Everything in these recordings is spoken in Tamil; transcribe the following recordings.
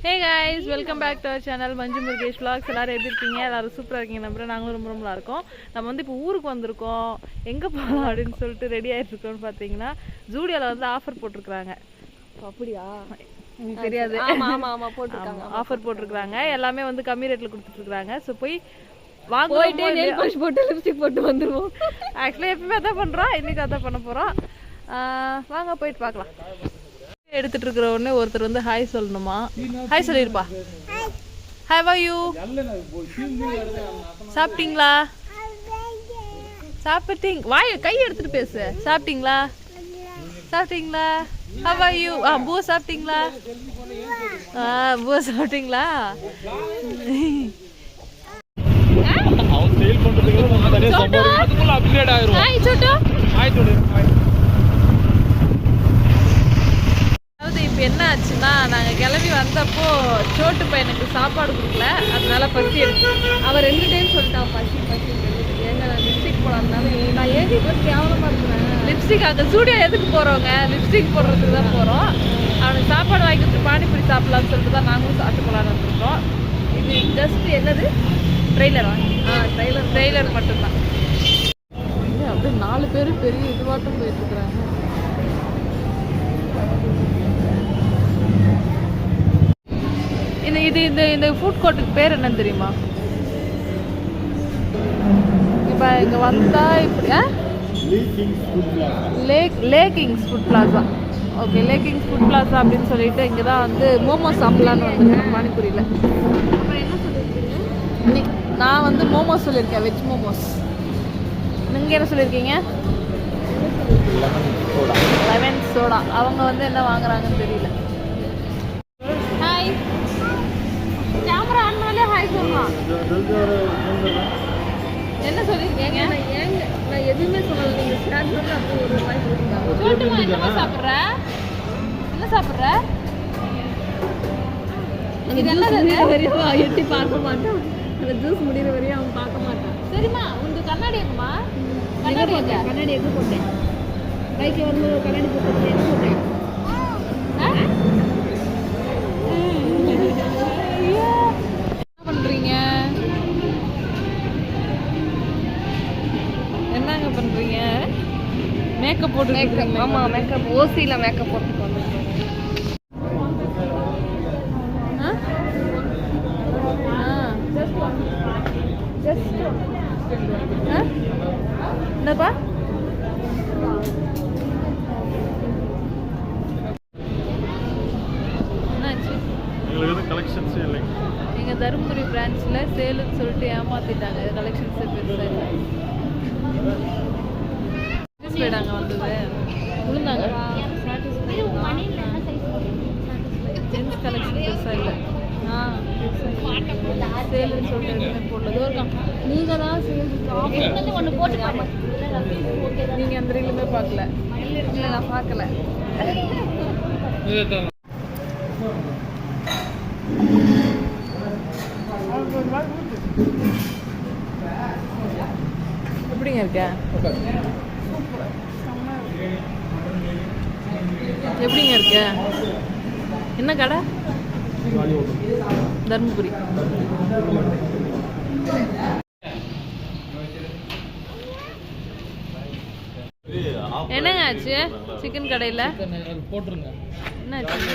Hey guys, welcome back to our channel Manju Murugesh vlogs. எல்லாரும் எப்படி இருக்கீங்க? எல்லாரும் சூப்பராக இருக்கீங்க நம்புறேன். நாங்களும் ரொம்ப நல்லா இருக்கோம். நம்ம வந்து இப்போ ஊருக்கு வந்திருக்கோம். எங்கே போகலாம் அப்படின்னு சொல்லிட்டு ரெடி ஆகிட்டு இருக்கோம்னு பார்த்தீங்கன்னா, ஜூடியோவில் வந்து ஆஃபர் போட்டிருக்கிறாங்க. அப்படியா? உங்களுக்கு தெரியாது. ஆஃபர் போட்டிருக்காங்க. எல்லாமே வந்து கம்மி ரேட்டில் கொடுத்துட்ருக்காங்க. ஸோ போய் வாங்கிட்டு நெயில் பாலிஷ் போட்டு லிப்ஸ்டிக் போட்டு வந்துடுவோம். ஆக்சுவலாக எப்பவுமே அதான் பண்ணுறோம், இன்றைக்கி அதான் பண்ண போகிறோம். வாங்க போயிட்டு பார்க்கலாம். எடுத்துட்டு இருக்கிற உடனே ஒருத்தர் வந்து ஹாய் சொல்லணுமா? ஹாய் சொல்லிருப்பா. ஹாய் வா யூ. சாப்பிட்டீங்களா? சாப்பிட்டீங்க? வாய் கை எடுத்துட்டு பேசு. சாப்பிட்டீங்களா? சாப்பிட்டீங்களா? How are you? பூ சாப்பிட்டீங்களா? பூ சாப்பிட்டீங்களா? அவன் சேல் பண்றதுக்கு நம்ம தனியா சம்பாதிக்கிறதுக்குள்ள அப்கிரேட் ஆயிரும். ஹாய் சோட்டு. ஹாய் சோட்டு. இப்போ என்ன ஆச்சுன்னா, நாங்கள் கிளம்பி வந்தப்போ சோட்டு பையனுக்கு சாப்பாடு கொடுக்கல, அதனால பசி எடுத்து அவன் 2 டைம் சொல்லிட்டான் பசி பசி. ஏங்க நான் லிப்ஸ்டிக் போடாதனால நான் ஏன் இப்போ கேவலமாக இருக்கிறேன். லிப்ஸ்டிக் அங்கே ஸ்டூடியோ எதுக்கு போகிறோங்க? லிப்ஸ்டிக் போடுறதுக்கு தான் போகிறோம். அவனுக்கு சாப்பாடு வாங்கி கொடுத்து பானிபூரி சாப்பிடலான்னு சொல்லிட்டு தான் நாங்களும் சாப்பிட்டு போகலான்னு வந்துருக்கோம். இது ஜஸ்ட் என்னது ட்ரெய்லரா? ட்ரெய்லர் மட்டும்தான். அப்படியே 4 பேர் பெரிய இதுவாட்டம் போயிட்டுருக்குறாங்க. இந்த ஃபுட் கோர்ட்டுக்கு பேர் என்னன்னு தெரியுமா? இப்போ இங்கே வந்தால் இப்படி லேக்கிங்ஸ் ஃபுட் பிளாசா. ஓகே, லேக்கிங்ஸ் ஃபுட் பிளாசா அப்படின்னு சொல்லிட்டு இங்கே தான் வந்து மோமோஸ் சாப்பிட்லான்னு வந்துருக்கேன் பானிபூரியில். அப்புறம் என்ன சொல்லியிருக்கீங்க? நான் வந்து மோமோஸ் சொல்லியிருக்கேன், வெஜ் மோமோஸ். நீங்கள் என்ன சொல்லியிருக்கீங்க? Lemon soda. அவங்க வந்து என்ன வாங்குறாங்கன்னு தெரியல. ஹாய். கேமரா ஆன் பண்ணாலே ஹாய் சொல்லலாம். என்ன சொல்லியிருக்கீங்க? நான் எதுவுமே சொல்லலை. நீங்கள் ஷேர் பண்ணி அப்போ ஒரு ரூபாய் போட்டுருக்காங்க. சொல்லிட்டுமா, என்ன சாப்பிட்ற? என்ன சாப்பிட்ற? இது என்னது? வரையும் எட்டி பார்க்க மாட்டான். அந்த ஜூஸ் முடிகிற வரையும் அவன் பார்க்க மாட்டான். சரிம்மா, உனக்கு கண்ணாடி இருக்குமா? கண்ணாடி எங்க? கண்ணாடி எங்கே போட்டேன்? பைக்கில் வரும்போது கண்ணாடி போட்டு என்ன போட்டேன்? என்ன பண்றீங்க? என்னங்க பண்றீங்க? மேக்கப் போட்டு. ஆமாம், மேக்கப் ஓசியில் மேக்கப் போட்டுட்டு வந்துருக்கோம். என்னப்பா? என்னாச்சு? எங்களுக்கு கலெக்ஷன்ஸ் இல்லை. எங்கள் தருமபுரி பிரான்ச்சில் சேலுன்னு சொல்லிட்டு ஏமாற்றிட்டாங்க. கலெக்ஷன்ஸ் பெருசாக இல்லை. போயிடாங்க வந்தது விழுந்தாங்க. ஜென்ஸ் கலெக்ஷன் பெருசாக இல்லை. சேலுன்னு சொல்லிட்டு எதுவுமே போடல. இருக்கான். நீங்கள் தான் சேர்ந்து ஒன்று போட்டு நீங்கள் அந்த ரீலுமே பார்க்கல? இல்லை, நான் பார்க்கல. எப்படிங்க இருக்க? எப்படிங்க இருக்க? என்ன கடை? தர்மபுரி. என்னங்க ஆச்சு சிக்கன் கடையில்? போட்டுருங்க. என்னாச்சு?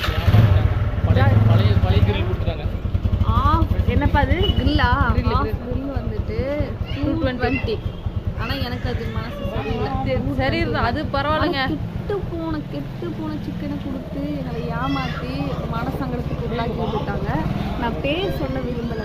பழைய கிரில் கொடுத்துறாங்க. என்னப்பா அது? கிரில்லா? Grill. கிரில் வந்துட்டு 220. ஆனால் எனக்கு அது மனசு சரியில்லை. சரி, அது பரவாயில்லைங்க. கெட்டு போன சிக்கனை கொடுத்து எங்களை ஏமாற்றி மனசங்கடத்துக்கு உள்ளாக்கி விட்டுட்டாங்க. நான் பேர் சொல்ல விரும்பலை.